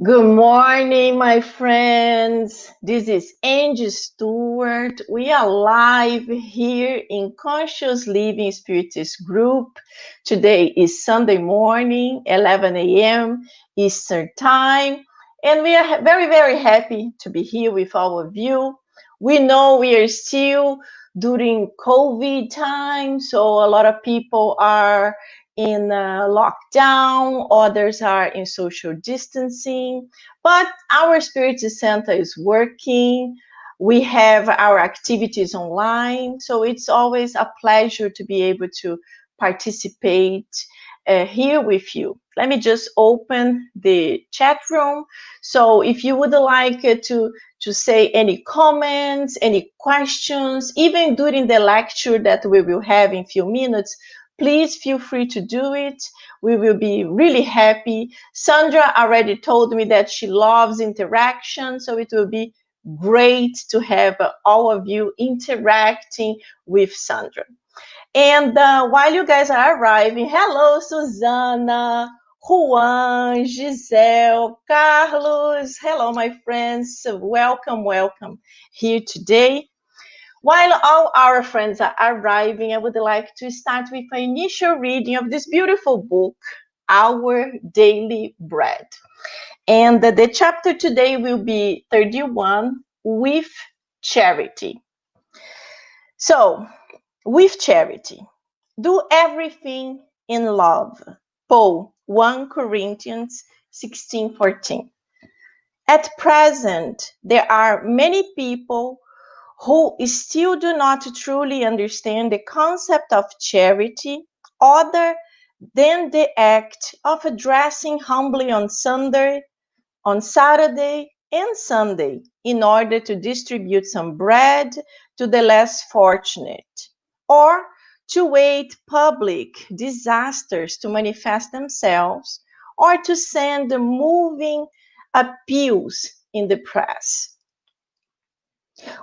Good morning, my friends. This is Angie Stewart. We are live here in Conscious Living Spiritist Group. Today is Sunday morning, 11 a.m. Eastern Time. And we are very, very happy to be here with all of you. We know we are still during COVID time, so a lot of people are in lockdown, others are in social distancing, but our Spirit Center is working. We have our activities online, so it's always a pleasure to be able to participate here with you. Let me just open the chat room. So if you would like to say any comments, any questions, even during the lecture that we will have in a few minutes, please feel free to do it. We will be really happy. Sandra already told me that she loves interaction, so it will be great to have all of you interacting with Sandra. And while you guys are arriving, hello, Susana, Juan, Giselle, Carlos. Hello, my friends. Welcome, welcome here today. While all our friends are arriving, I would like to start with an initial reading of this beautiful book, Our Daily Bread. And the chapter today will be 31, With Charity. So, with charity, do everything in love. Paul, 1 Corinthians 16:14. At present, there are many people who still do not truly understand the concept of charity other than the act of dressing humbly on Saturday and Sunday in order to distribute some bread to the less fortunate, or to wait public disasters to manifest themselves, or to send moving appeals in the press.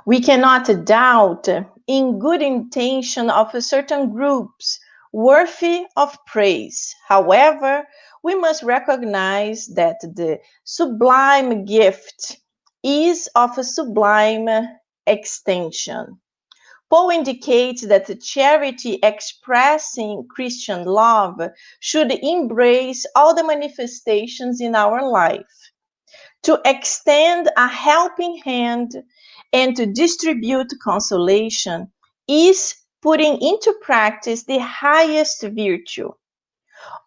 We cannot doubt in good intention of certain groups worthy of praise. However, we must recognize that the sublime gift is of a sublime extension. Paul indicates that charity expressing Christian love should embrace all the manifestations in our life. To extend a helping hand and to distribute consolation is putting into practice the highest virtue.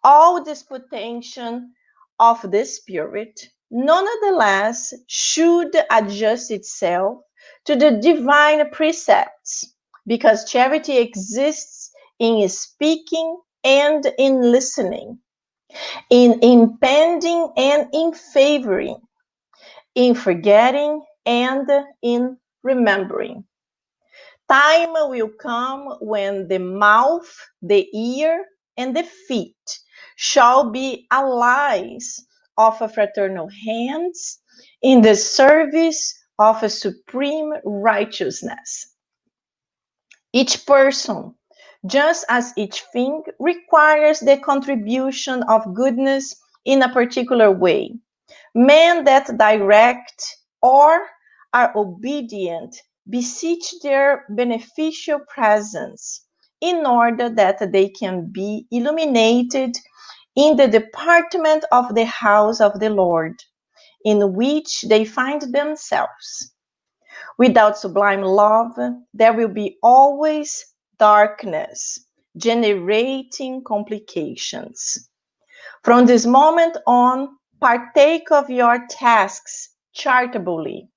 All disputation of the Spirit, nonetheless, should adjust itself to the divine precepts, because charity exists in speaking and in listening, in impending and in favoring, in forgetting and in remembering. Time will come when the mouth, the ear, and the feet shall be allies of a fraternal hands in the service of a supreme righteousness. Each person, just as each thing, requires the contribution of goodness in a particular way. Men that direct or are obedient beseech their beneficial presence in order that they can be illuminated in the department of the house of the Lord, in which they find themselves. Without sublime love, there will be always darkness, generating complications. From this moment on, partake of your tasks charitably.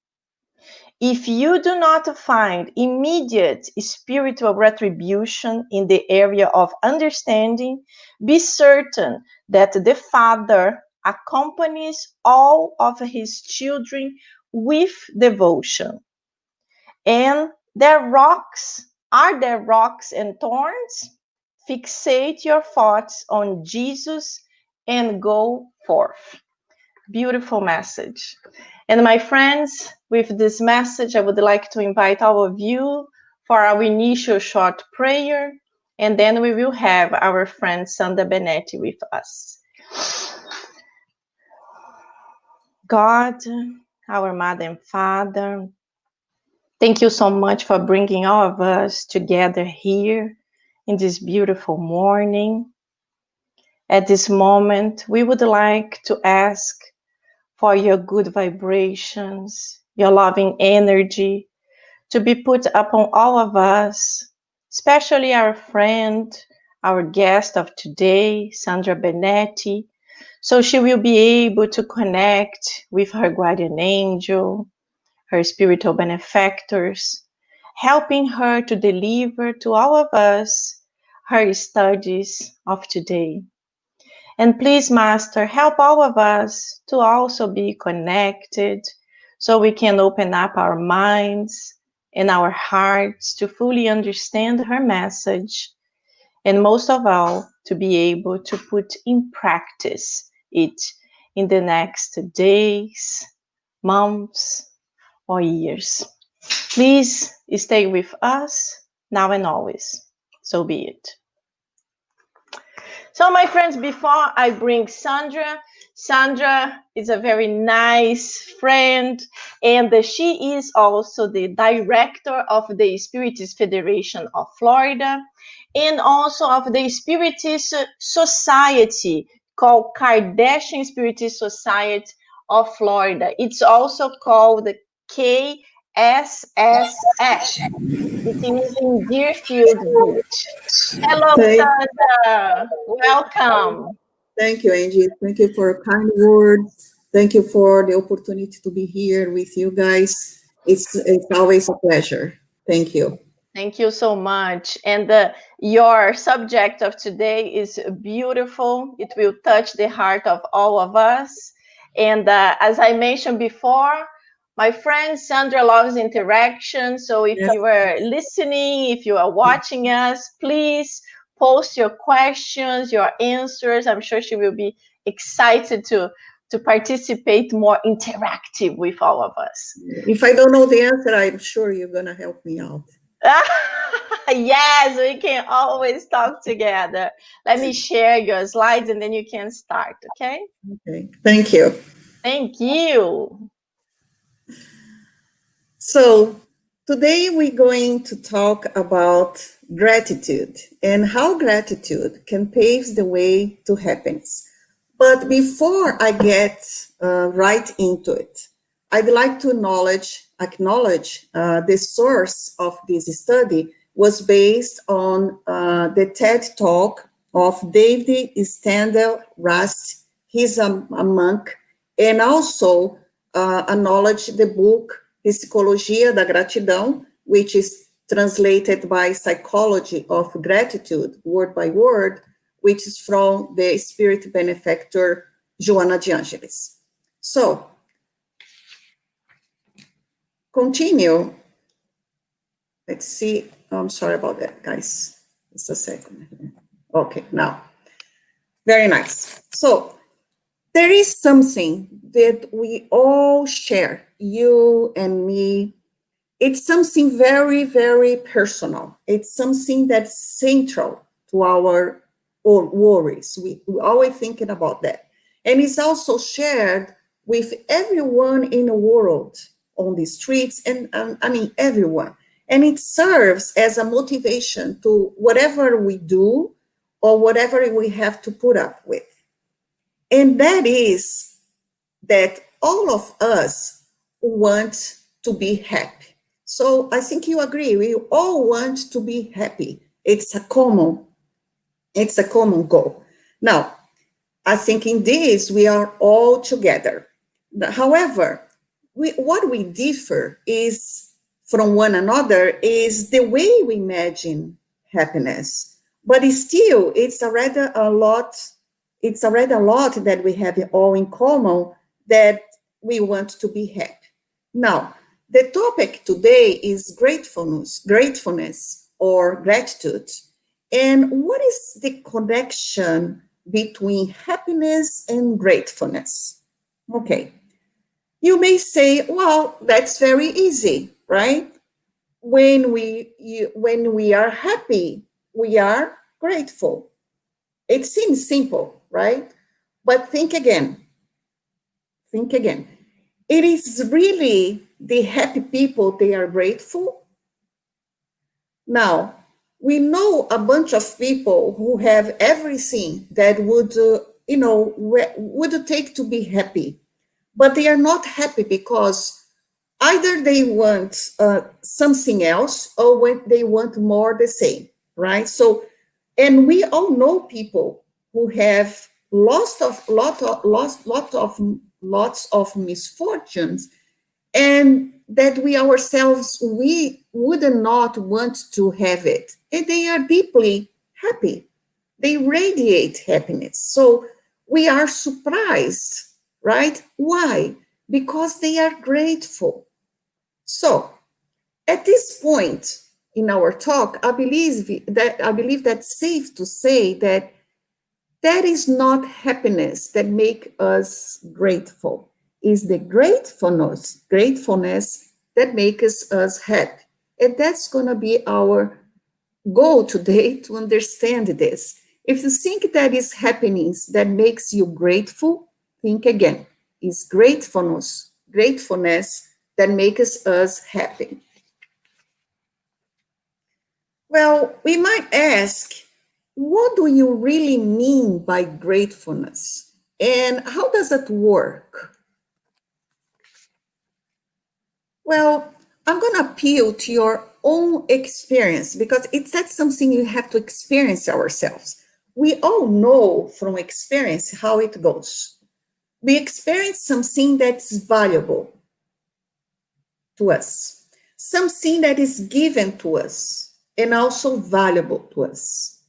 If you do not find immediate spiritual retribution in the area of understanding, be certain that the Father accompanies all of his children with devotion. And are there rocks and thorns? Fixate your thoughts on Jesus and go forth. Beautiful message. And my friends, with this message, I would like to invite all of you for our initial short prayer, and then we will have our friend Sandra Benetti with us. God, our Mother and Father, thank you so much for bringing all of us together here in this beautiful morning. At this moment, we would like to ask for your good vibrations, your loving energy to be put upon all of us, especially our friend, our guest of today, Sandra Benetti, so she will be able to connect with her guardian angel, her spiritual benefactors, helping her to deliver to all of us her studies of today. And please, Master, help all of us to also be connected so we can open up our minds and our hearts to fully understand her message, and most of all, to be able to put in practice it in the next days, months, or years. Please stay with us now and always. So be it. So my friends, before I bring Sandra, Sandra is a very nice friend, and she is also the director of the Spiritist Federation of Florida, and also of the Spiritist Society called Kardashian Spiritist Society of Florida. It's also called the KSSF. It is in Deerfield Beach. Hello, Thank, Sandra. Welcome. thank you, Angie. Thank you for kind words. Thank you for the opportunity to be here with you guys. It's always a pleasure. Thank you. Thank you so much. And your subject of today is beautiful. It will touch the heart of all of us. And as I mentioned before, my friend Sandra loves interaction. So if Yes. you are listening, if you are watching us, please post your questions, your answers. I'm sure she will be excited to participate more interactive with all of us. If I don't know the answer, I'm sure you're gonna help me out. Yes, we can always talk together. Let me share your slides and then you can start, okay? Okay. Thank you. Thank you. So today we're going to talk about gratitude and how gratitude can pave the way to happiness. But before I get right into it, I'd like to acknowledge the source of this study was based on the TED Talk of David Stendhal Rast. He's a monk, and also acknowledge the book Psicologia da Gratidão, which is translated by Psychology of Gratitude, word by word, which is from the spirit benefactor Joana de Ângeles. So, continue. Let's see. I'm sorry about that, guys. Just a second. Okay, now. Very nice. So, there is something that we all share, you and me. It's something very, very personal. It's something that's central to our worries. We always thinking about that. And it's also shared with everyone in the world, on the streets, and I mean, everyone. And it serves as a motivation to whatever we do or whatever we have to put up with. And that is that all of us want to be happy. So I think you agree. We all want to be happy. It's a common goal. Now, I think in this we are all together. However, what we differ is from one another is the way we imagine happiness. But still, it's already a lot. It's already a lot that we have all in common that we want to be happy. Now, the topic today is gratefulness or gratitude. And what is the connection between happiness and gratefulness? Okay. You may say, well, that's very easy, right? When we are happy, we are grateful. It seems simple, right? But think again. Think again. it is really the happy people, they are grateful. Now, we know a bunch of people who have everything that would, would take to be happy, but they are not happy because either they want something else or when they want more the same, right? So, and we all know people who have lots of misfortunes, and that we ourselves, we would not want to have it, and they are deeply happy, they radiate happiness. So we are surprised, right? Why? Because they are grateful. So at this point in our talk, I believe that's safe to say that that is not happiness that make us grateful. Is the gratefulness that makes us happy. And that's going to be our goal today, to understand this. If you think that is happiness that makes you grateful, think again. Is gratefulness that makes us happy? Well, we might ask, what do you really mean by gratefulness? And how does it work? Well, I'm going to appeal to your own experience, because that's something you have to experience ourselves. We all know from experience how it goes. We experience something that's valuable to us, something that is given to us and also valuable to us.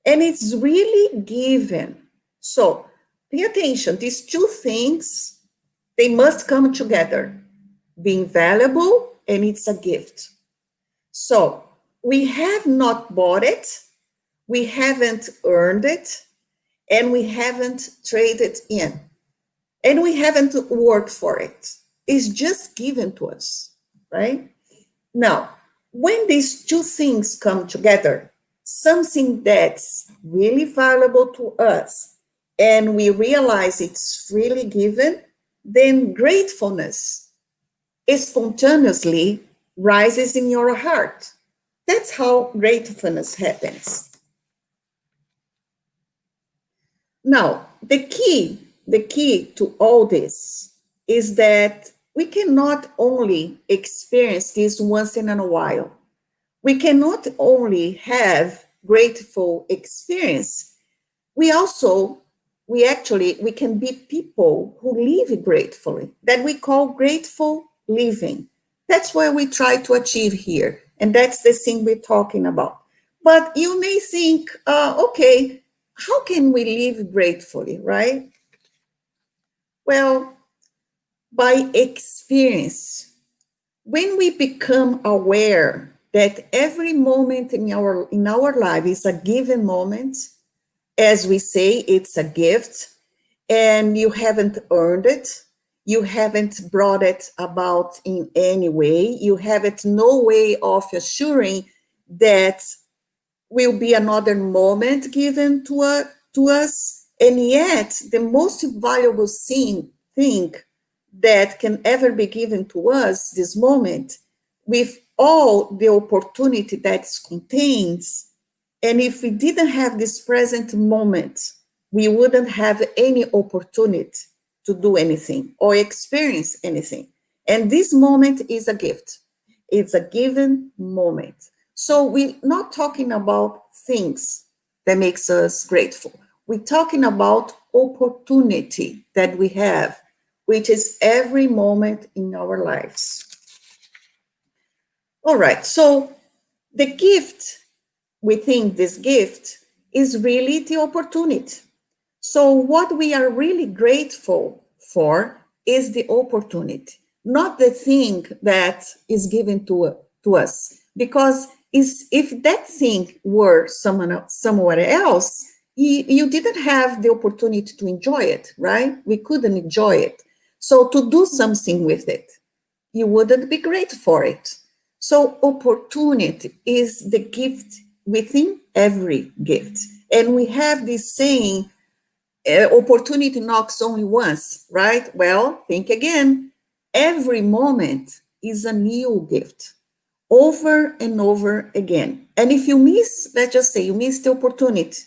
And it's really given. So pay attention, these two things, they must come together. Being valuable and it's a gift. So we have not bought it, we haven't earned it, and we haven't traded in, and we haven't worked for it. It's just given to us, right? Now, when these two things come together, something that's really valuable to us, and we realize it's freely given, then gratefulness spontaneously rises in your heart. That's how gratefulness happens. Now, the key to all this is that we cannot only experience this once in a while. We cannot only have grateful experience. We can be people who live gratefully, that we call grateful living. That's what we try to achieve here. And that's the thing we're talking about. But you may think, okay, how can we live gratefully, right? Well, by experience. When we become aware that every moment in our life is a given moment, as we say, it's a gift, and you haven't earned it, you haven't brought it about in any way, you haven't no way of assuring that will be another moment given to us, and yet the most valuable thing that can ever be given to us, this moment, with all the opportunity that it contains. And if we didn't have this present moment, we wouldn't have any opportunity to do anything or experience anything. And this moment is a gift. It's a given moment. So we're not talking about things that makes us grateful. We're talking about opportunity that we have, which is every moment in our lives. All right, so the gift, we think this gift is really the opportunity. So what we are really grateful for is the opportunity, not the thing that is given to us. Because if that thing were somewhere else, you didn't have the opportunity to enjoy it, right? We couldn't enjoy it. So to do something with it, you wouldn't be grateful for it. So opportunity is the gift within every gift. And we have this saying, opportunity knocks only once, right? Well, think again. Every moment is a new gift, over and over again. And if you miss, let's just say you miss the opportunity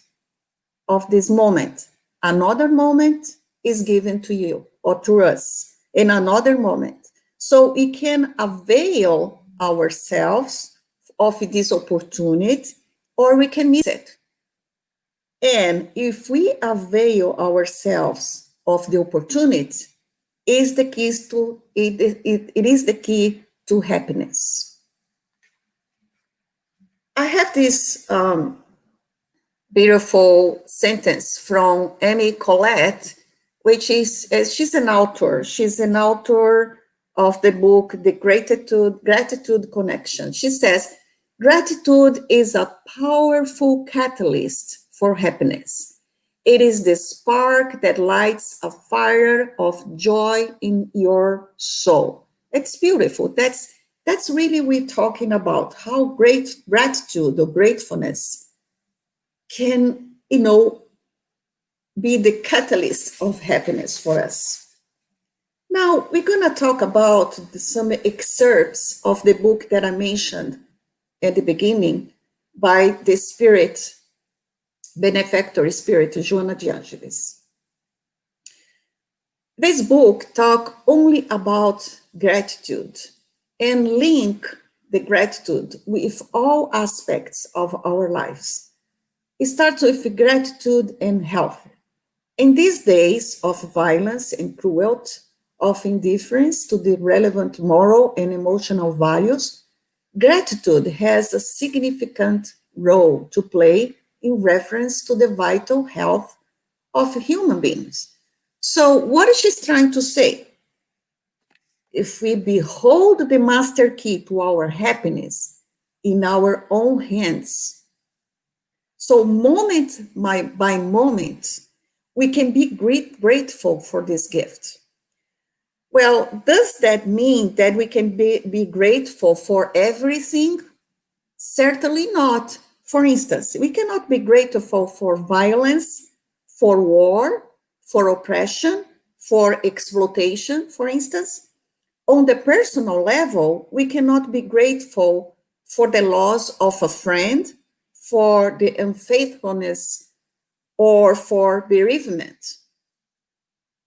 of this moment, another moment is given to you or to us in another moment. So we can avail ourselves of this opportunity, or we can miss it. And if we avail ourselves of the opportunity, is the keys to it is the key to happiness. I have this beautiful sentence from m𝐞𝐞𝐬𝐧𝐿, which is, she's an author. She's an author of the book, The Gratitude Connection. She says, gratitude is a powerful catalyst for happiness. It is the spark that lights a fire of joy in your soul. It's beautiful. That's really we're talking about, how great gratitude or gratefulness can, be the catalyst of happiness for us. Now, we're going to talk about some excerpts of the book that I mentioned at the beginning by the benefactor spirit, Joana de Ângeles. This book talks only about gratitude and link the gratitude with all aspects of our lives. It starts with gratitude and health. In these days of violence and cruelty, of indifference to the relevant moral and emotional values, gratitude has a significant role to play in reference to the vital health of human beings. So what is she trying to say? If we behold the master key to our happiness in our own hands, so moment by moment, we can be grateful for this gift. Well, does that mean that we can be grateful for everything? Certainly not. For instance, we cannot be grateful for violence, for war, for oppression, for exploitation, for instance. On the personal level, we cannot be grateful for the loss of a friend, for the unfaithfulness, or for bereavement.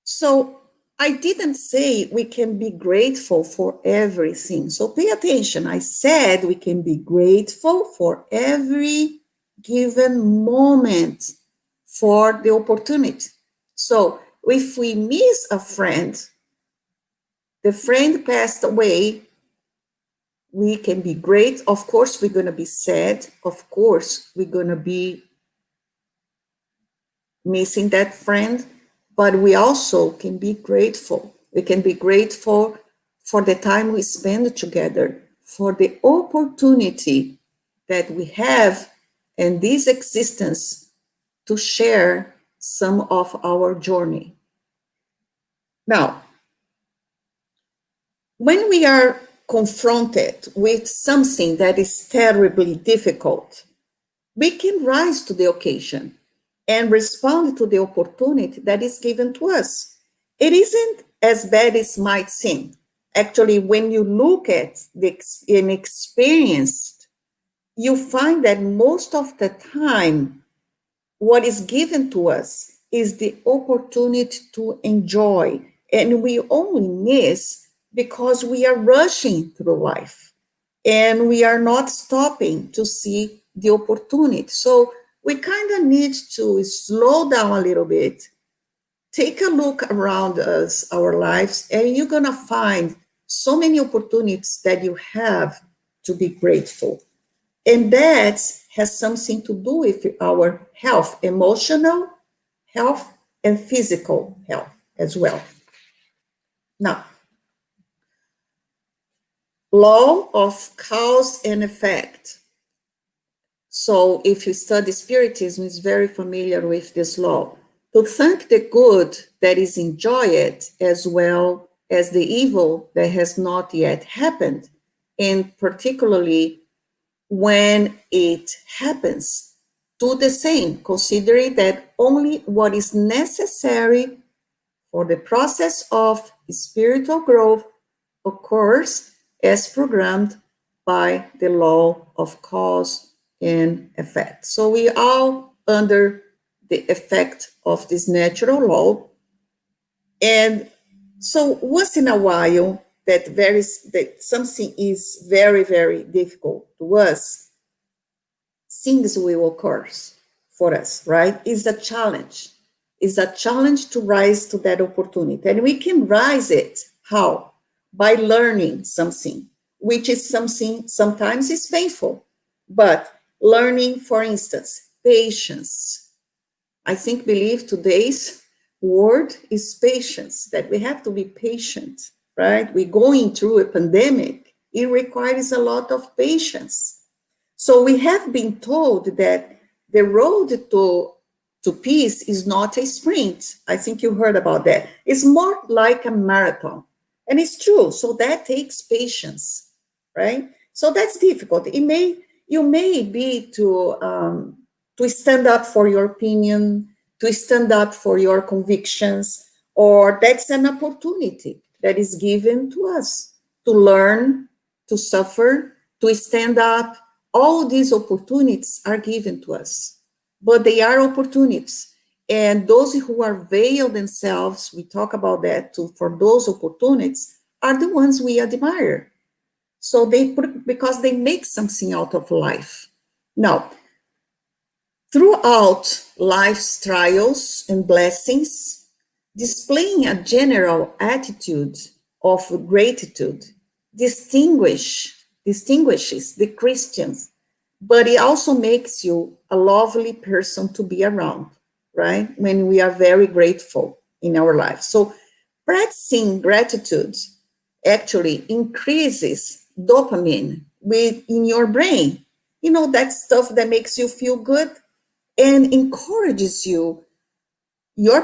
So I didn't say we can be grateful for everything. So pay attention. I said we can be grateful for every given moment, for the opportunity. So if we miss a friend, the friend passed away, we can be great. Of course, we're going to be sad. Of course, we're going to be missing that friend, but we also can be grateful. We can be grateful for the time we spend together, for the opportunity that we have in this existence to share some of our journey. Now, when we are confronted with something that is terribly difficult, we can rise to the occasion and respond to the opportunity that is given to us. It isn't as bad as it might seem. Actually, when you look at the inexperienced, you find that most of the time, what is given to us is the opportunity to enjoy, and we only miss because we are rushing through life and we are not stopping to see the opportunity. So we kind of need to slow down a little bit, take a look around us, our lives, and you're going to find so many opportunities that you have to be grateful. And that has something to do with our health, emotional health and physical health as well. Now, law of cause and effect. So if you study Spiritism, is very familiar with this law. To thank the good that is enjoyed as well as the evil that has not yet happened, and particularly when it happens, do the same, considering that only what is necessary for the process of spiritual growth occurs as programmed by the law of cause and effect. So we are under the effect of this natural law. And so once in a while, that something is very, very difficult to us, things will occur for us, right? It's a challenge. It's a challenge to rise to that opportunity. And we can rise it. How? By learning something, which is something sometimes is painful. But learning, for instance, patience. I believe today's word is patience, that we have to be patient, right? We're going through a pandemic. It requires a lot of patience. So we have been told that the road to peace is not a sprint. I think you heard about that. It's more like a marathon. And it's true. So that takes patience, right? So that's difficult. You may be to stand up for your opinion, to stand up for your convictions, or that's an opportunity that is given to us to learn, to suffer, to stand up. All these opportunities are given to us, but they are opportunities. And those who are veiled themselves, we talk about that too, for those opportunities, are the ones we admire. So because they make something out of life. Now, throughout life's trials and blessings, displaying a general attitude of gratitude distinguishes the Christians, but it also makes you a lovely person to be around, right? When we are very grateful in our life. So practicing gratitude actually increases dopamine in your brain. You know, that stuff that makes you feel good and encourages your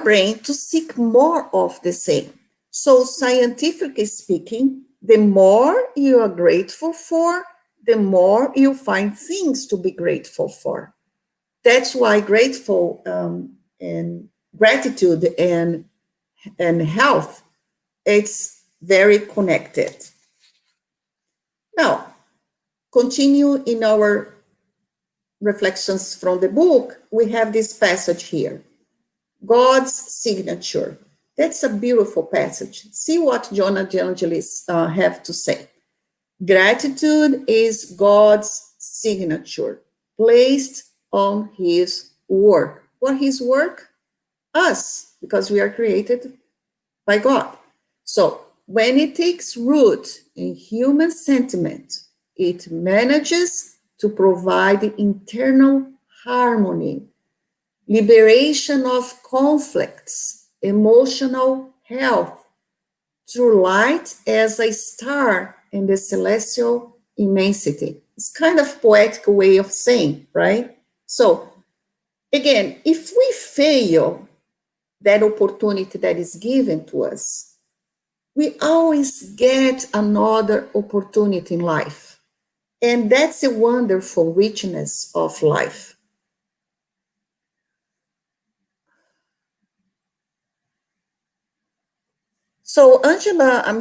brain to seek more of the same. So scientifically speaking, the more you are grateful for, the more you find things to be grateful for. That's why and gratitude and health, it's very connected. Now, continue in our reflections from the book. We have this passage here, God's signature. That's a beautiful passage. See what Jonah the Evangelist have to say. Gratitude is God's signature placed on his work. What his work? Us, because we are created by God. So when it takes root in human sentiment, it manages to provide internal harmony, liberation of conflicts, emotional health, through light as a star in the celestial immensity. It's kind of poetic way of saying, right? So again, if we fail that opportunity that is given to us, we always get another opportunity in life. And that's a wonderful richness of life. So Angela, I'm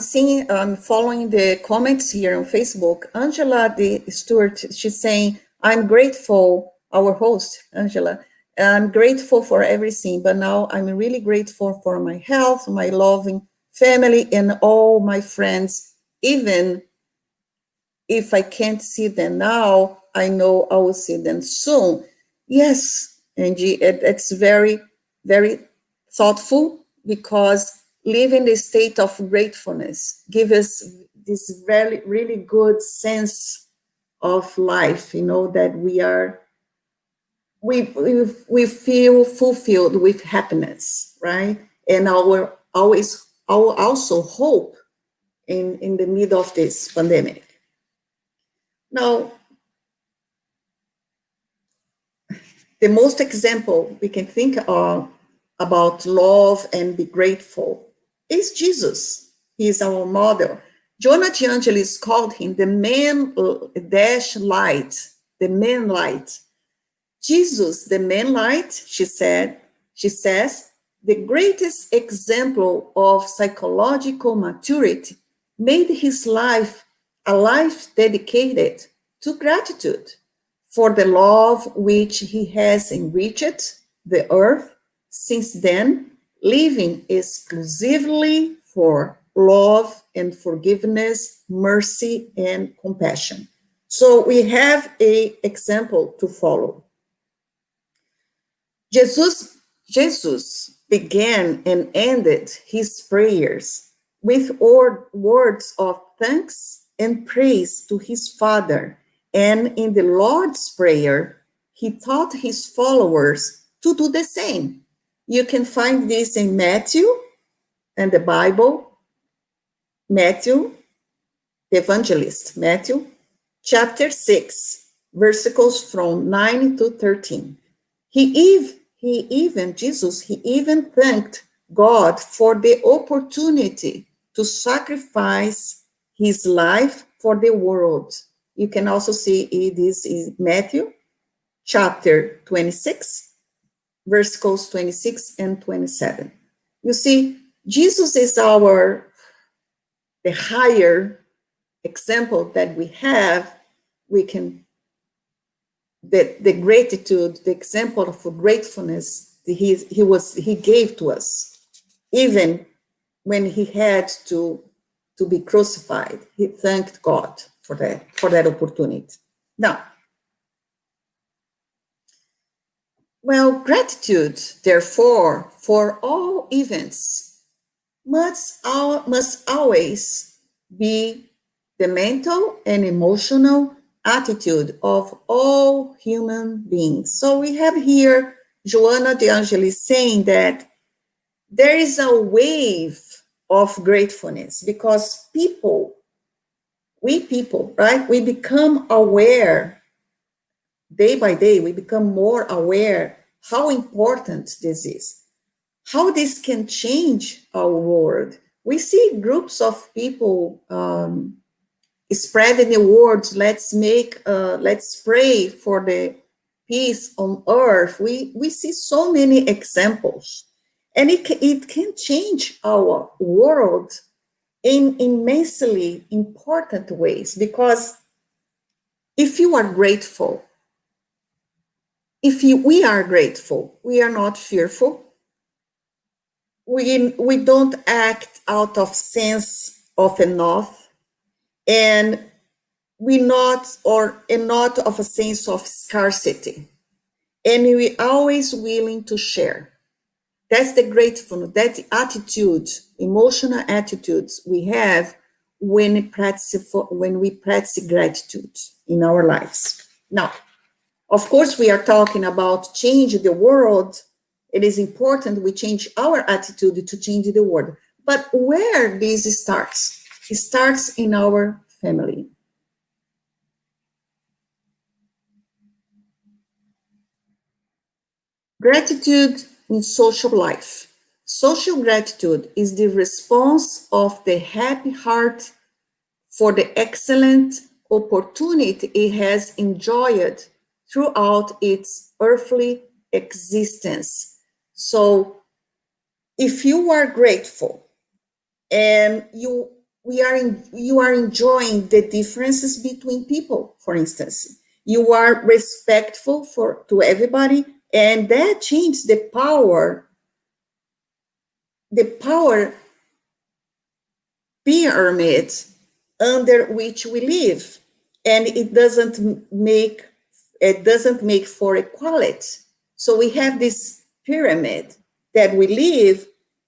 following the comments here on Facebook. Angela the Stewart, she's saying, I'm grateful, our host, Angela, I'm grateful for everything, but now I'm really grateful for my health, my loving family, and all my friends. Even if I can't see them now, I know I will see them soon. Yes, Angie, it's very, very thoughtful, because live in the state of gratefulness give us this very, really good sense of life, you know, that we feel fulfilled with happiness, right? And our also hope in the middle of this pandemic. Now, the most example we can think of about love and be grateful is Jesus. He is our model. Jonah the Evangelist called him the man dash light, the man light. Jesus, the man light, she says, the greatest example of psychological maturity made his life a life dedicated to gratitude for the love which he has enriched the earth. Since then, living exclusively for love and forgiveness, mercy and compassion. So we have an example to follow. Jesus began and ended his prayers with words of thanks and praise to his Father. And in the Lord's Prayer, he taught his followers to do the same. You can find this in Matthew and the Bible, Matthew, the evangelist, Matthew, chapter 6, verses from 9 to 13. Jesus even thanked God for the opportunity to sacrifice his life for the world. You can also see this in Matthew chapter 26, verses 26 and 27. You see, Jesus is the higher example that we have. We can the gratitude, the example of gratefulness he gave to us, even when he had to be crucified. He thanked God for that opportunity. Now, well, gratitude, therefore, for all events must always be the mental and emotional attitude of all human beings. So we have here Joanna de Angelis saying that there is a wave of gratefulness because we people, right? We become aware day by day, we become more aware how important this is, how this can change our world. We see groups of people spreading the words, let's pray for the peace on earth. We see so many examples, and it can change our world in immensely important ways, because if you are grateful, we are grateful, we are not fearful, we don't act out of sense of enough, and not of a sense of scarcity, and we always willing to share. That's the gratefulness, that attitude, emotional attitudes we have when we practice gratitude in our lives. Now, of course, we are talking about change the world. It is important we change our attitude to change the world. But where this starts? It starts in our family. Gratitude in social life. Social gratitude is the response of the happy heart for the excellent opportunity it has enjoyed throughout its earthly existence. So, if you are grateful and you are enjoying the differences between people, for instance, you are respectful to everybody, and that changes the power pyramid under which we live, and it doesn't make for equality. So we have this pyramid that we live.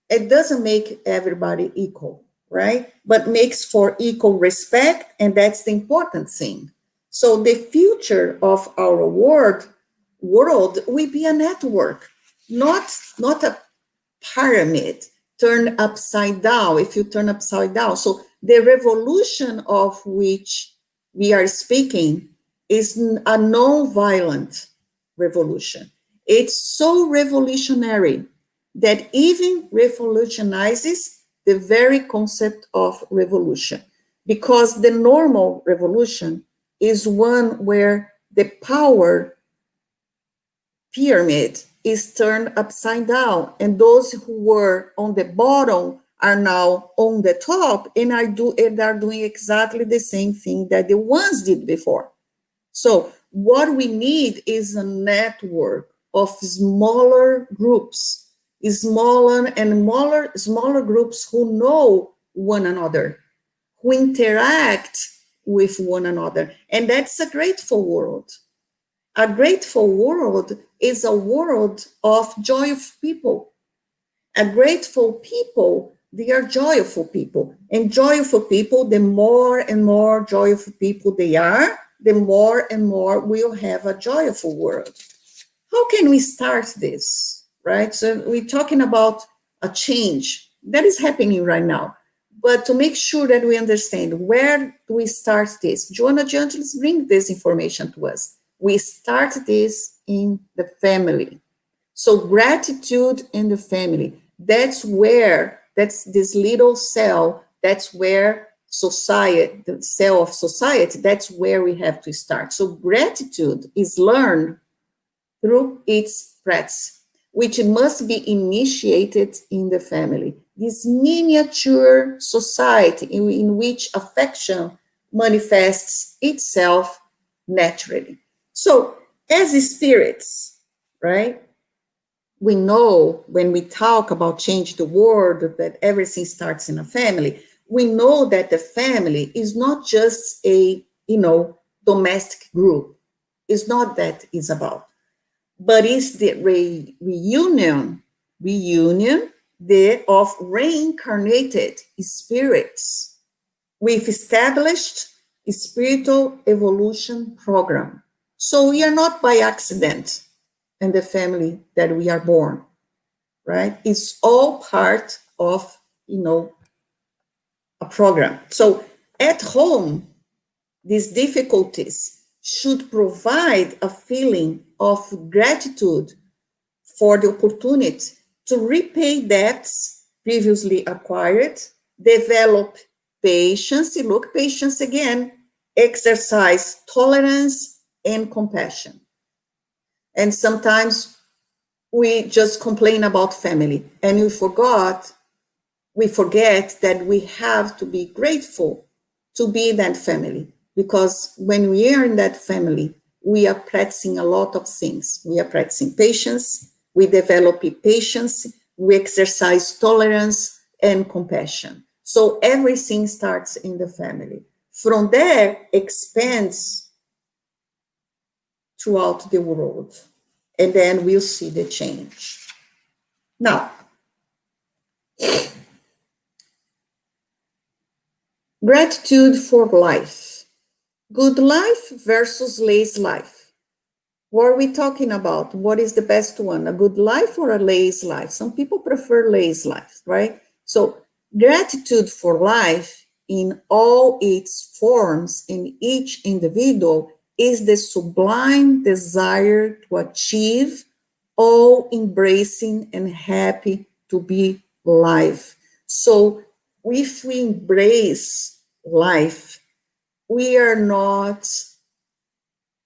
It doesn't make everybody equal, right? But makes for equal respect, and that's the important thing. So the future of our world will be a network, not a pyramid turned upside down. If you turn upside down, so the revolution of which we are speaking is a non-violent revolution. It's so revolutionary that even revolutionizes the very concept of revolution, because the normal revolution is one where the power pyramid is turned upside down, and those who were on the bottom are now on the top and are doing exactly the same thing that the ones did before. So what we need is a network of smaller groups, smaller groups who know one another, who interact with one another. And that's a grateful world. A grateful world is a world of joyful people. A grateful people, they are joyful people. And joyful people, the more and more joyful people they are, the more and more we'll have a joyful world. How can we start this, right? So we're talking about a change that is happening right now. But to make sure that we understand, where do we start this? Joanna Giangelis bring this information to us. We start this in the family. So gratitude in the family. That's this little cell, that's where society, the cell of society, that's where we have to start. So gratitude is learned through its practice, which must be initiated in the family. This miniature society in which affection manifests itself naturally. So as spirits, right? We know when we talk about change the world, that everything starts in a family. We know that the family is not just a, domestic group. It's not that it's about, but it's the reunion of reincarnated spirits. We've established a spiritual evolution program. So we are not by accident in the family that we are born, right? It's all part of, a program. So at home, these difficulties should provide a feeling of gratitude for the opportunity to repay debts previously acquired, develop patience, patience again, exercise tolerance and compassion. And sometimes we just complain about family and we forget that we have to be grateful to be in that family, because when we are in that family, we are practicing a lot of things. We are practicing patience, we develop patience, we exercise tolerance and compassion. So everything starts in the family. From there, expands throughout the world. And then we'll see the change. Now, gratitude for life. Good life versus lazy life. What are we talking about? What is the best one? A good life or a lazy life? Some people prefer lazy life, right? So gratitude for life in all its forms in each individual is the sublime desire to achieve all embracing and happy to be life. So if we embrace life, we are not,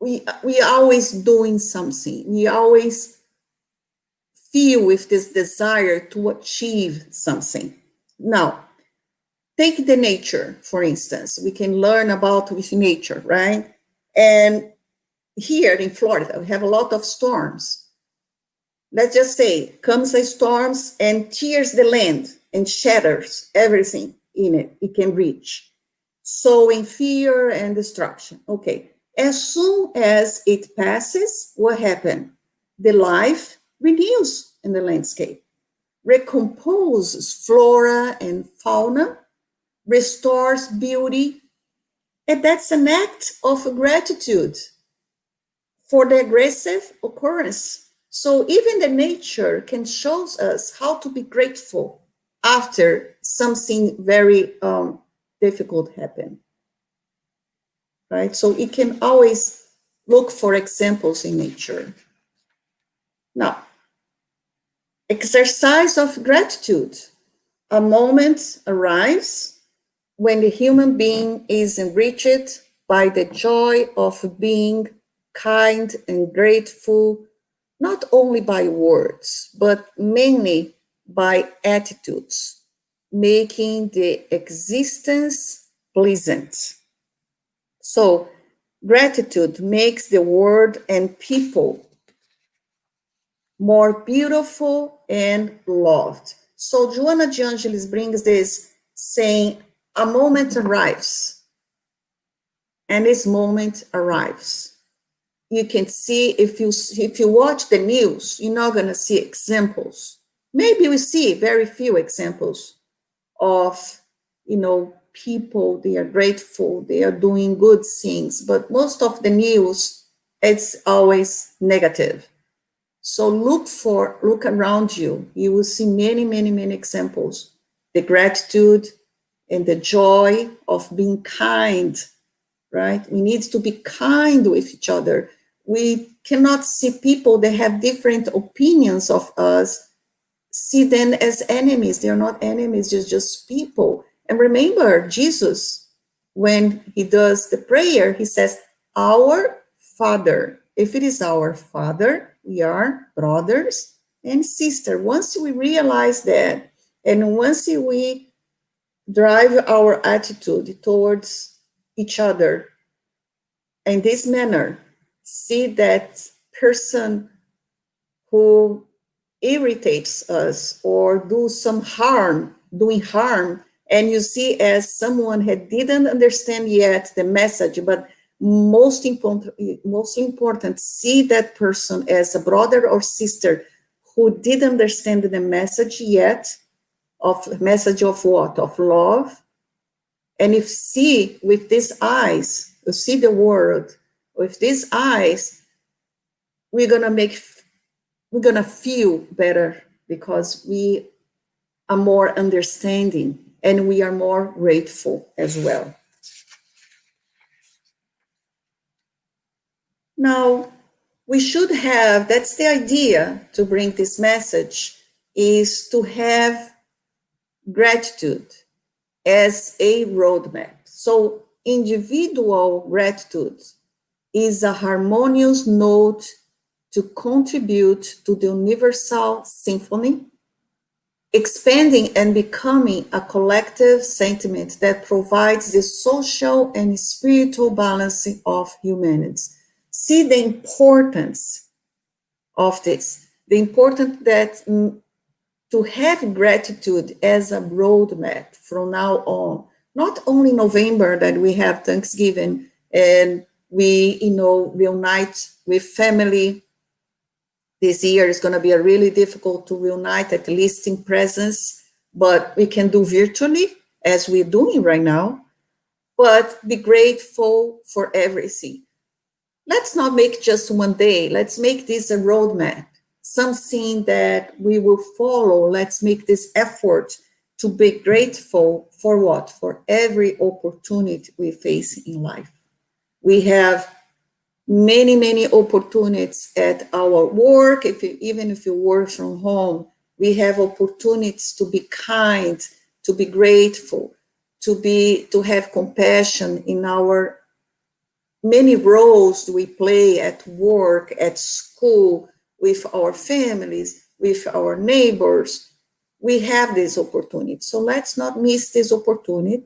we always doing something. We always feel with this desire to achieve something. Now, take the nature, for instance. We can learn about with nature, right? And here in Florida, we have a lot of storms. Let's just say, comes a storm and tears the land and shatters everything in it can reach. Sowing fear and destruction. Okay, as soon as it passes, what happens? The life renews in the landscape, recomposes flora and fauna, restores beauty, and that's an act of gratitude for the aggressive occurrence. So even the nature can show us how to be grateful after something very difficult happen, right? So it can always look for examples in nature. Now, exercise of gratitude. A moment arrives when the human being is enriched by the joy of being kind and grateful, not only by words, but mainly by attitudes. making the existence pleasant. So gratitude makes the world and people more beautiful and loved. So Joanna de Angelis brings this saying, a moment arrives, and this moment arrives. You can see, if you watch the news, you're not going to see examples. Maybe we see very few examples of, people, they are grateful, they are doing good things, but most of the news, it's always negative. So look around you. You will see many, many, many examples. The gratitude and the joy of being kind, right? We need to be kind with each other. We cannot see people that have different opinions of us, see them as enemies. They are not enemies, just people. And remember, Jesus, when he does the prayer, he says, our Father. If it is our Father, we are brothers and sisters. Once we realize that, and once we drive our attitude towards each other in this manner, see that person who irritates us or doing harm, and you see as someone that didn't understand yet the message, but most important, see that person as a brother or sister who didn't understand the message yet, message of what? Of love. And if see with these eyes, you see the world with these eyes, we're gonna feel better, because we are more understanding and we are more grateful as well. Now, we should have, that's the idea to bring this message, is to have gratitude as a roadmap. So individual gratitude is a harmonious note to contribute to the universal symphony, expanding and becoming a collective sentiment that provides the social and spiritual balance of humanity. See the importance of this, the importance that to have gratitude as a roadmap from now on, not only November that we have Thanksgiving and we, reunite with family. This year is going to be a really difficult to reunite, at least in presence, but we can do virtually as we're doing right now, but be grateful for everything. Let's not make just one day. Let's make this a roadmap, something that we will follow. Let's make this effort to be grateful for what? For every opportunity we face in life. We have many, many opportunities at our work. Even if you work from home, we have opportunities to be kind, to be grateful, to have compassion in our many roles we play at work, at school, with our families, with our neighbors. We have this opportunity. So let's not miss this opportunity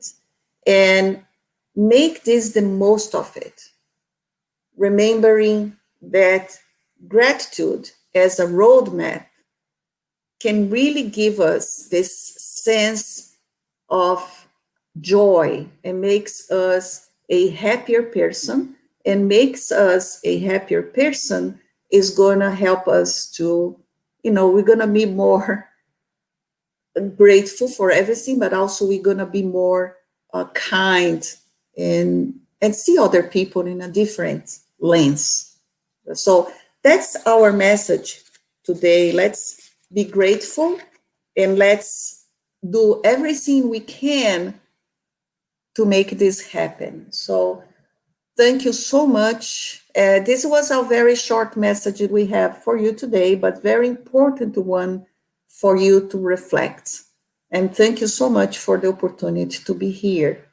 and make this the most of it. Remembering that gratitude as a roadmap can really give us this sense of joy and makes us a happier person, and makes us a happier person is going to help us to, we're going to be more grateful for everything, but also we're going to be more kind and see other people in a different lens. So that's our message today. Let's be grateful and let's do everything we can to make this happen. So thank you so much. This was a very short message that we have for you today, but very important one for you to reflect. And thank you so much for the opportunity to be here.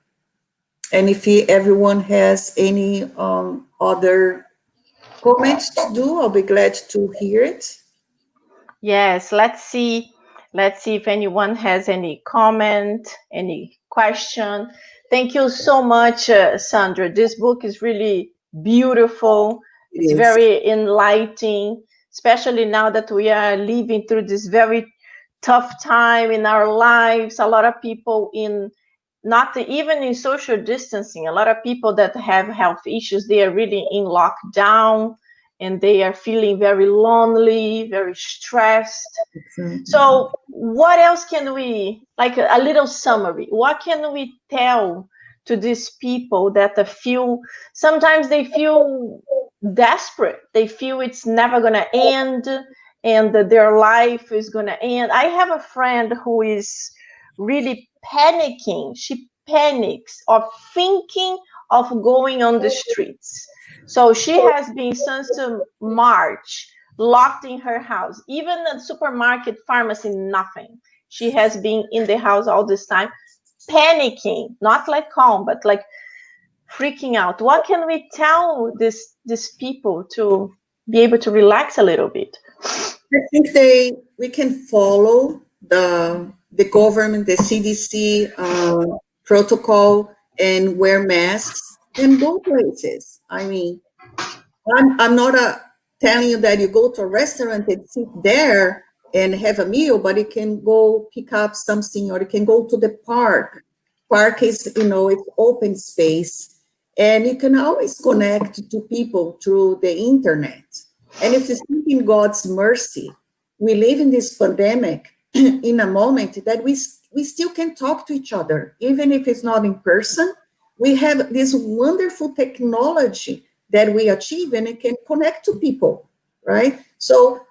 And if everyone has any other comments to do, I'll be glad to hear it. Yes, let's see. Let's see if anyone has any comment, any question. Thank you so much, Sandra. This book is really beautiful. It It's is. very enlightening, especially now that we are living through this very tough time in our lives. A lot of people in not even in social distancing, a lot of people that have health issues, they are really in lockdown and they are feeling very lonely, very stressed. Exactly. So what else can we, like a little summary, what can we tell to these people that feel, sometimes they feel desperate, they feel it's never going to end and that their life is going to end. I have a friend who is really panicking. She panics of thinking of going on the streets. So she has been since March locked in her house. Even at supermarket, pharmacy, nothing. She has been in the house all this time, panicking, not like calm, but like freaking out. What can we tell these people to be able to relax a little bit? I think we can follow the government, the CDC protocol, and wear masks and go places. I mean, I'm not telling you that you go to a restaurant and sit there and have a meal, but you can go pick up something, or you can go to the park. Park is, it's open space, and you can always connect to people through the internet. And if you think in God's mercy, we live in this pandemic in a moment that we still can talk to each other, even if it's not in person. We have this wonderful technology that we achieve, and it can connect to people, right? So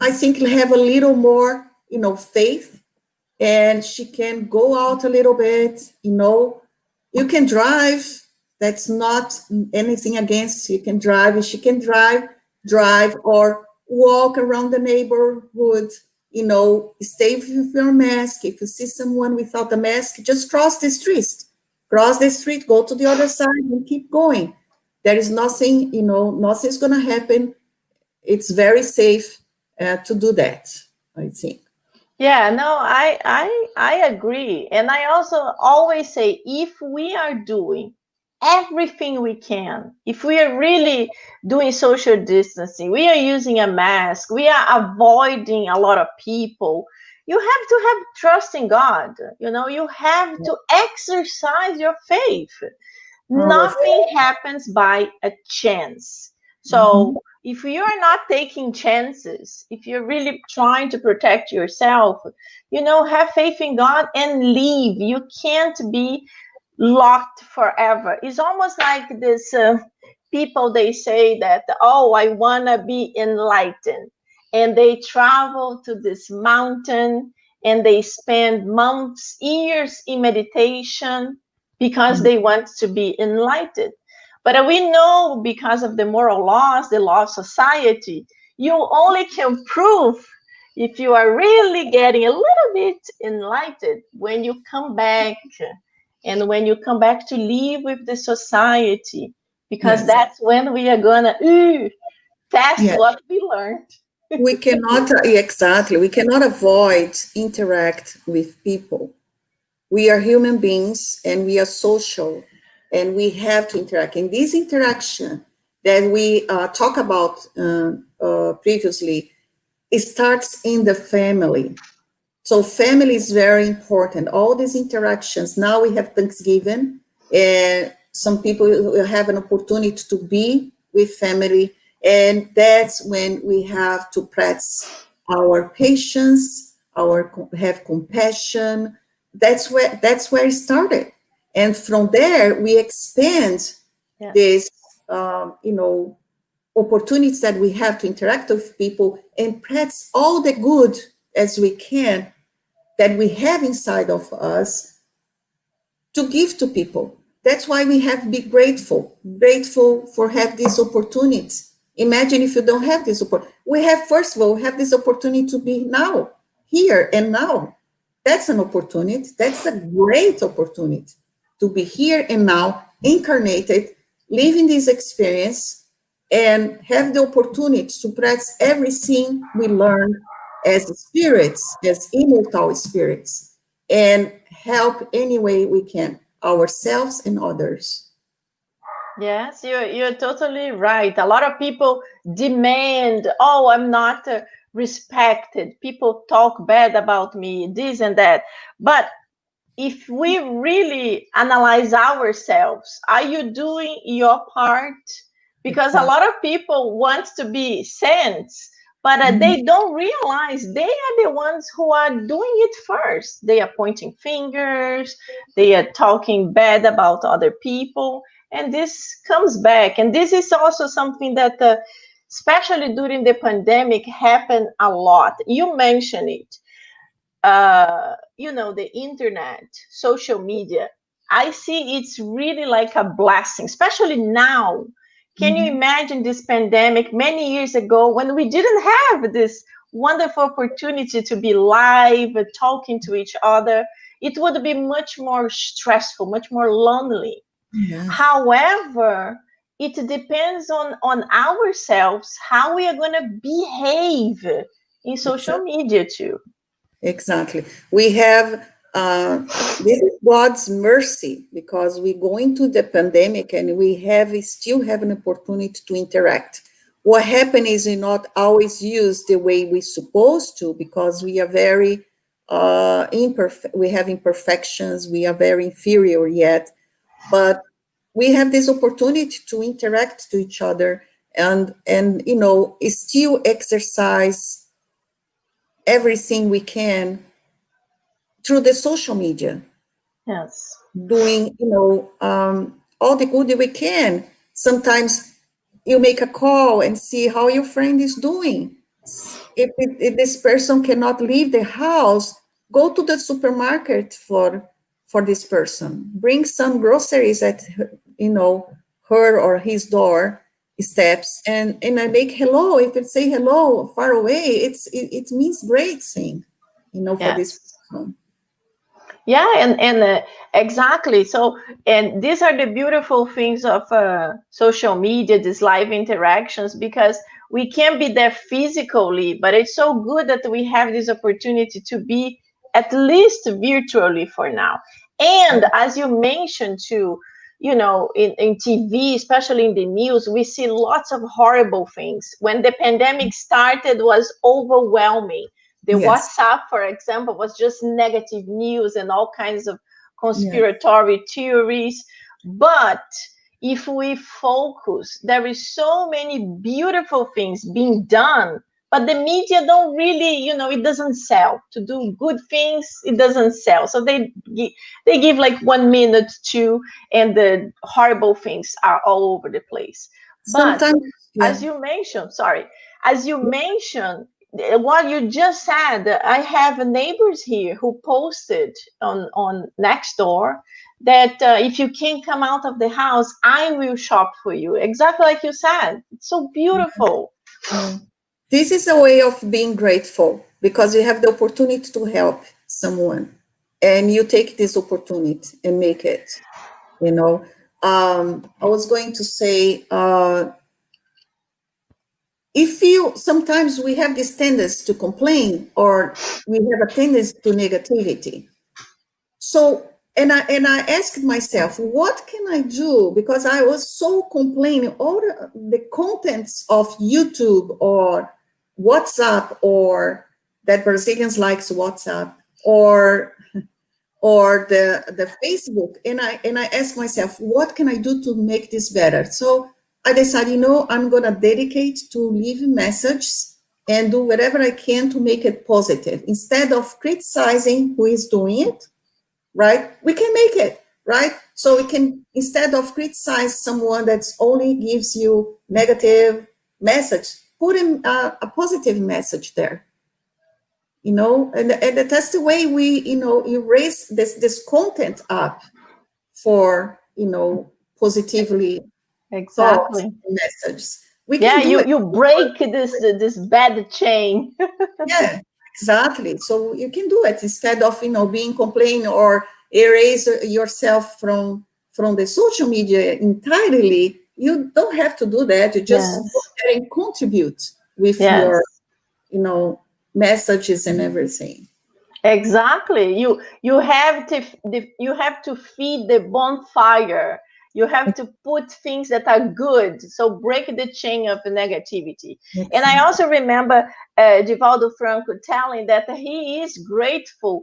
I think have a little more, faith, and she can go out a little bit, you can drive. That's not anything against, you can drive. If she can drive or walk around the neighborhood, stay with your mask. If you see someone without a mask, just cross the street, go to the other side and keep going. There is nothing, nothing's going to happen. It's very safe to do that, I think. Yeah, no, I agree. And I also always say if we are doing everything we can, if we are really doing social distancing, we are using a mask, we are avoiding a lot of people, you have to have trust in God. You have to exercise your faith. Our Nothing happens by a chance. Mhm. So if you're not taking chances, if you're really trying to protect yourself, have faith in God and leave. You can't be locked forever. It's almost like this people, they say that, oh, I want to be enlightened. And they travel to this mountain and they spend months, years in meditation because they want to be enlightened. But we know because of the moral laws, the law of society, you only can prove if you are really getting a little bit enlightened when you come back and when you come back to live with the society, because Yes, that's when we are gonna test yes. what we learned. We cannot, exactly, we cannot avoid interact with people. We are human beings and we are social, and we have to interact. And this interaction that we talked about previously, it starts in the family. So family is very important. All these interactions. Now we have Thanksgiving, and some people will have an opportunity to be with family, and that's when we have to practice our patience, have compassion. That's where it started, and from there we expand Yeah. this, opportunities that we have to interact with people and practice all the good as we can that we have inside of us to give to people. That's why we have to be grateful for have these opportunities. Imagine if you don't have this opportunity. We have, first of all, have this opportunity to be now, here and now. That's an opportunity. That's a great opportunity to be here and now, incarnated, living this experience, and have the opportunity to practice everything we learn as spirits, as immortal spirits, and help any way we can, ourselves and others. Yes, you're totally right. A lot of people demand, oh, I'm not respected. People talk bad about me, this and that. But if we really analyze ourselves, are you doing your part? Because a Exactly. lot of people want to be saints, but Mhm. they don't realize they are the ones who are doing it first. They are pointing fingers, they are talking bad about other people, and this comes back. And this is also something that, especially during the pandemic, happened a lot. You mentioned it, the internet, social media. I see it's really like a blessing, especially now. Can you Mhm. imagine this pandemic many years ago when we didn't have this wonderful opportunity to be live, talking to each other? It would be much more stressful, much more lonely. Yes. However, it depends on ourselves how we are going to behave in social media too. Exactly. We have, this is God's mercy because we go into the pandemic and we still have an opportunity to interact. What happened is we not always use the way we supposed to because we are very imperfect. We have imperfections. We are very inferior yet, but we have this opportunity to interact to each other and still exercise everything we can through the social media, Yes. doing, all the good that we can. Sometimes you make a call and see how your friend is doing. If this person cannot leave the house, go to the supermarket for this person. Bring some groceries at her or his door steps, and I make hello. If it say hello far away, it means great thing, for this Yes. person. Yeah, and exactly. So, and these are the beautiful things of social media, these live interactions, because we can't be there physically, but it's so good that we have this opportunity to be at least virtually for now. And as you mentioned too, in TV, especially in the news, we see lots of horrible things. When the pandemic started, was overwhelming. The Yes. WhatsApp, for example, was just negative news and all kinds of Yeah. conspiratory theories. But if we focus, there is so many beautiful things being done, but the media don't really, it doesn't sell. To do good things, it doesn't sell. So they give like 1 minute, two, and the horrible things are all over the place. But Sometimes, yeah. as you mentioned, sorry, as you mentioned, what you just said, I have neighbors here who posted on Nextdoor that if you can't come out of the house, I will shop for you. Exactly like you said. It's so beautiful. Yeah. This is a way of being grateful because you have the opportunity to help someone and you take this opportunity and make it, you know. I was going to say, if you sometimes we have this tendency to complain or we have a tendency to negativity. So, and I asked myself, what can I do? Because I was so complaining, all the contents of YouTube or WhatsApp, or that Brazilians likes WhatsApp, or the Facebook, and I asked myself, what can I do to make this better? So I decided, I'm gonna dedicate to leave messages and do whatever I can to make it positive instead of criticizing who is doing it, right? We can make it, right? So we can, instead of criticize someone that's only gives you negative message, put in a positive message there, and that's the way we, you raise this content up for, positively thoughts Exactly. and messages. We can Yeah, do you it. you break this bad chain. Yeah, exactly. So you can do it instead of, being complaining or erase yourself from the social media entirely. You don't have to do that. You just go Yes. there and contribute with your, Yes. you know, messages and everything. Exactly. You have to feed the bonfire. You have to put things that are good. So break the chain of negativity. And I also remember Divaldo Franco telling that he is grateful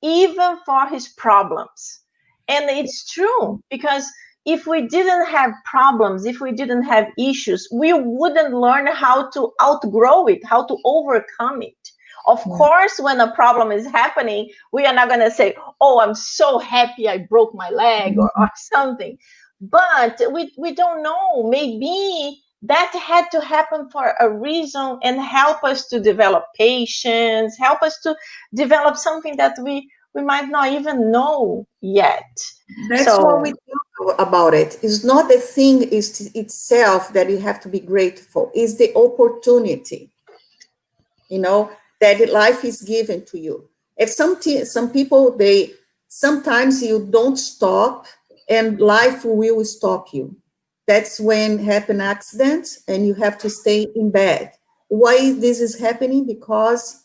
even for his problems. And it's true, because if we didn't have problems, if we didn't have issues, we wouldn't learn how to outgrow it, how to overcome it. Of course, when a problem is happening, we are not going to say, oh, I'm so happy I broke my leg or something. But we don't know. Maybe that had to happen for a reason and help us to develop patience, help us to develop something that we might not even know yet. That's what we talk about it. It's not the thing itself that you have to be grateful. It's the opportunity, that life is given to you. If some people, sometimes you don't stop and life will stop you. That's when happen accidents and you have to stay in bed. Why this is happening? Because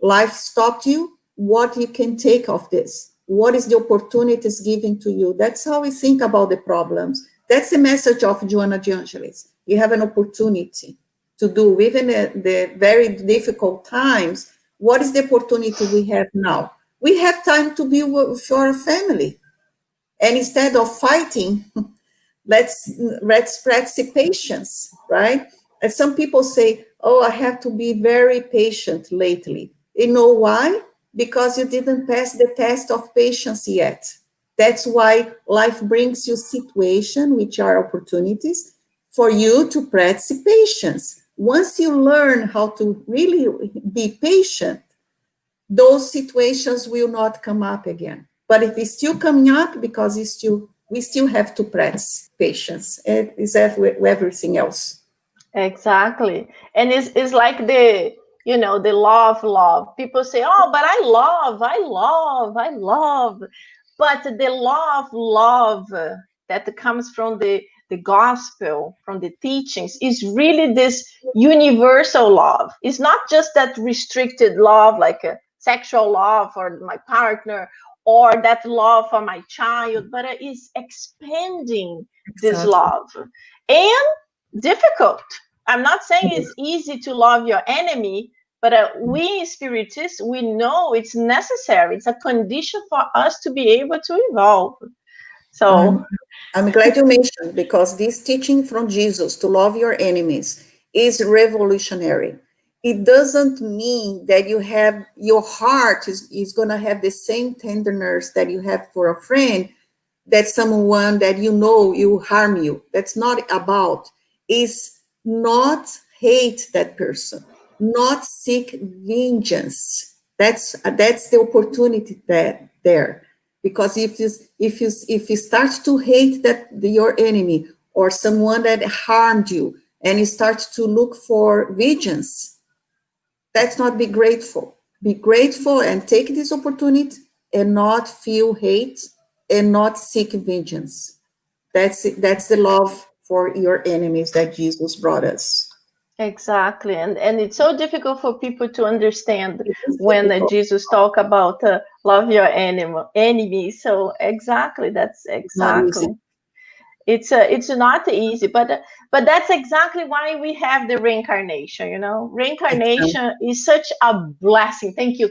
life stopped you. What you can take of this? What is the opportunities given to you? That's how we think about the problems. That's the message of Y𝐨𝐿𝐴 de. You have an opportunity to do, even the very difficult times. What is the opportunity we have now? We have time to be with our family. And instead of fighting, let's practice patience, right? And some people say, oh, I have to be very patient lately. You know why? Because you didn't pass the test of patience yet. That's why life brings you situations, which are opportunities, for you to practice patience. Once you learn how to really be patient, those situations will not come up again. But if it's still coming up, because we still have to practice patience. It is everything else. Exactly. And it's like the law of love. People say, oh, but I love. But the law of love that comes from the gospel, from the teachings, is really this universal love. It's not just that restricted love, like a sexual love for my partner, or that love for my child, but it is expanding this love. And difficult. I'm not saying it's easy to love your enemy, but we spiritists, we know it's necessary. It's a condition for us to be able to evolve. So I'm glad you mentioned, because this teaching from Jesus to love your enemies is revolutionary. It doesn't mean that your heart is going to have the same tenderness that you have for a friend, that someone that you harm you. That's not about. Is not hate that person, not seek vengeance. That's the opportunity there. Because if you start to hate your enemy or someone that harmed you, and you start to look for vengeance, that's not be grateful. Be grateful and take this opportunity and not feel hate and not seek vengeance. That's the love for your enemies that Jesus brought us. Exactly. And it's so difficult for people to understand when Jesus talk about love your enemy. So exactly, that's exactly. It's not easy, but that's exactly why we have the reincarnation. Reincarnation is such a blessing. Thank you.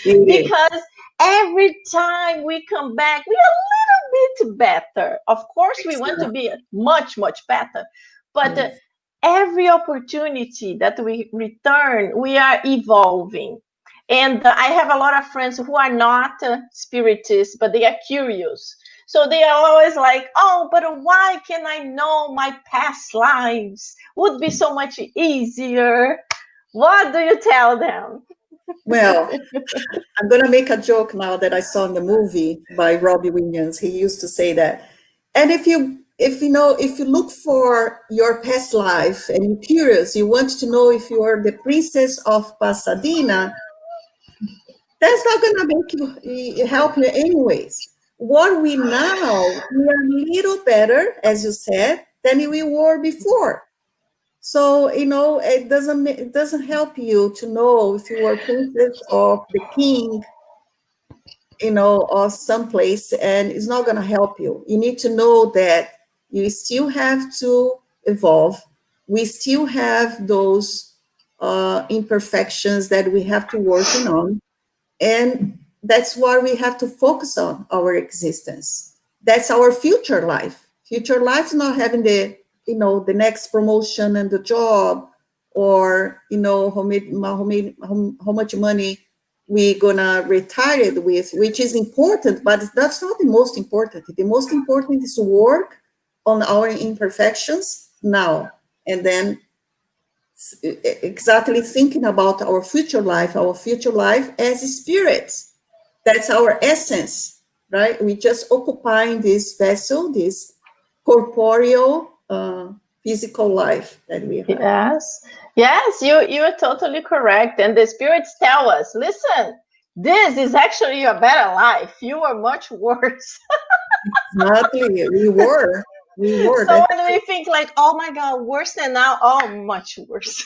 Because every time we come back, we are a little bit better. Of course, we want to be much, much better. But every opportunity that we return, we are evolving. And I have a lot of friends who are not spiritists, but they are curious. So they are always like, oh, but why can I know my past lives? Would be so much easier. What do you tell them? Well, I'm going to make a joke now that I saw in the movie by Robbie Williams. He used to say that. And if you look for your past life and you're curious, you want to know if you are the princess of Pasadena, that's not going to help you anyways. What we are a little better, as you said, than we were before. So, you know, it doesn't help you to know if you are princess of the king, you know, or someplace, and it's not going to help you. You need to know that you still have to evolve. We still have those imperfections that we have to working on, and that's why we have to focus on our existence. That's our future life. Future life is not having the, you know, the next promotion and the job, or, you know, how much money we gonna retire it with, which is important, but that's not the most important. The most important is to work on our imperfections now, and then exactly thinking about our future life as spirits. That's our essence, right? We just occupying this vessel, this corporeal, physical life that we have. Yes, yes, you are totally correct. And the spirits tell us, listen, this is actually a better life. You are much worse. Exactly, we were. So That's when we think like, oh my God, worse than now, oh, much worse.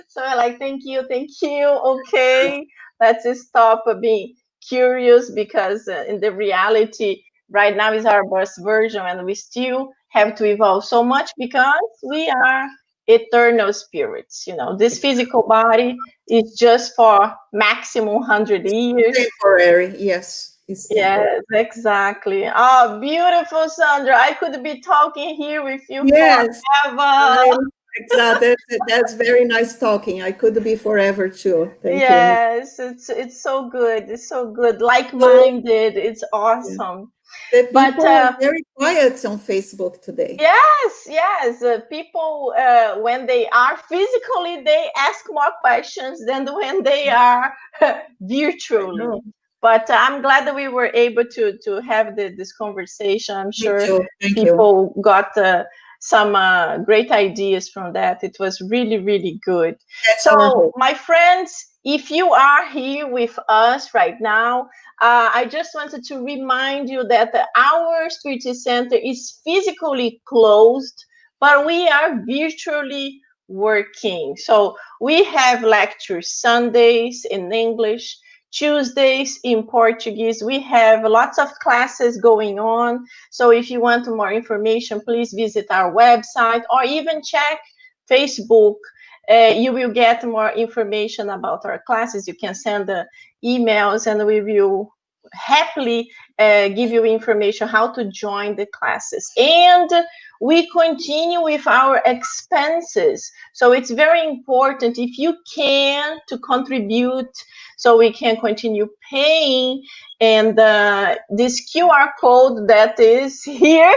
So I like, thank you. Okay, let's stop being curious, because in the reality, right now is our best version, and we still have to evolve so much because we are eternal spirits. You know, this physical body is just for maximum 100 years. temporary. Yes, it's temporary. Yes, exactly. Oh, beautiful, Sandra. I could be talking here with you Yes, forever. I, exactly. That's very nice talking. I could be forever too. Thank you. Yes, it's so good. It's so good. So, Like-minded. It's yeah, awesome. the But people are very quiet on Facebook today. yes, yes. People, when they are physically, they ask more questions than when they are I virtually. know. But I'm glad that we were able to have this conversation. I'm Me sure too. Thank you. people got some great ideas from that. It was really, really good. That's our So, hope. my friends, if you are here with us right now, I just wanted to remind you that our Spiritual Center is physically closed, but we are virtually working. So we have lectures Sundays in English, Tuesdays in Portuguese. We have lots of classes going on. So if you want more information, please visit our website or even check Facebook. You will get more information about our classes. You can send emails, and we will happily give you information how to join the classes. And we continue with our expenses. So it's very important, if you can, to contribute so we can continue paying. And this QR code that is here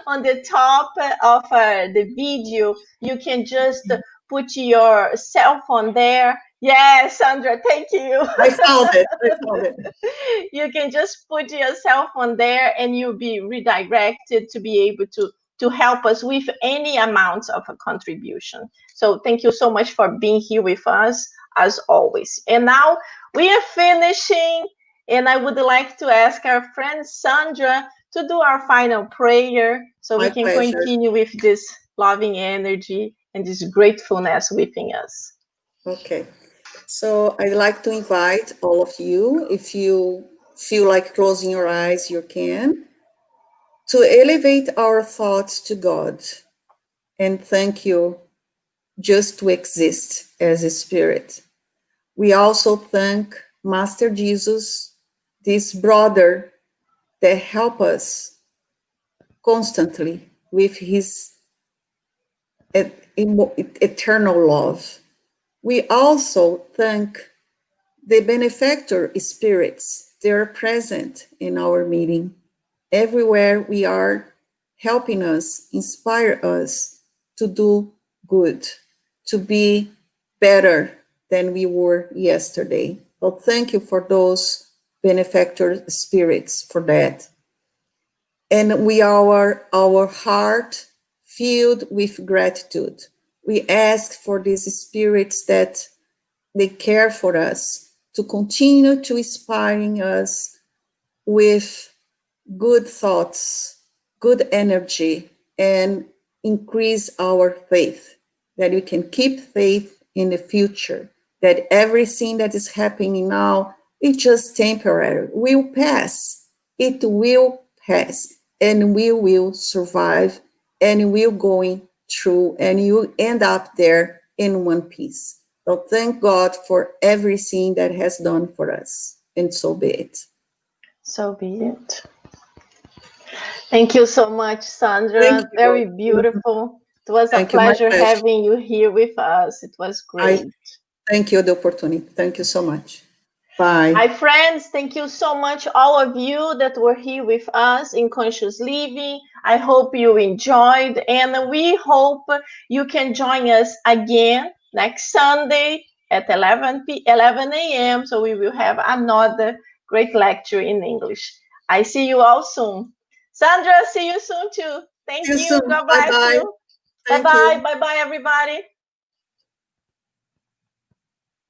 on the top of the video, you can just put your cell phone there. Yes, Sandra, thank you. I found it. I found it. You can just put your cell phone there, and you'll be redirected to be able to help us with any amount of a contribution. So thank you so much for being here with us, as always. And now we are finishing, and I would like to ask our friend Sandra to do our final prayer so we My can pleasure. continue with this loving energy and this gratefulness within us. Okay. So I'd like to invite all of you, if you feel like closing your eyes, you can, to elevate our thoughts to God and thank you just to exist as a spirit. We also thank Master Jesus, this brother that help us constantly with his eternal love. We also thank the benefactor spirits. They are present in our meeting. Everywhere we are, helping us, inspire us to do good, to be better than we were yesterday. So thank you for those benefactor spirits for that. And we are our heart filled with gratitude. We ask for these spirits that they care for us to continue to inspiring us with good thoughts, good energy, and increase our faith, that we can keep faith in the future, that everything that is happening now is just temporary, will pass. It will pass, and we will survive, and we'll going through, and you end up there in one piece. So thank God for everything that has done for us, and so be it. So be it. Thank you so much, Thank Sandra. Very you. beautiful. It was a Thank you, my pleasure pleasure. having you here with us. It was I great. thank you the opportunity. Thank you so much. Bye. Hi, friends. Thank you so much, all of you that were here with us in Conscious Living. I hope you enjoyed, and we hope you can join us again next Sunday at 11 a.m. So we will have another great lecture in English. I see you all soon. Sandra, see you soon too. See Thank you you. soon. God Bye bless bye. you. Thank Bye-bye. you. Bye-bye, everybody.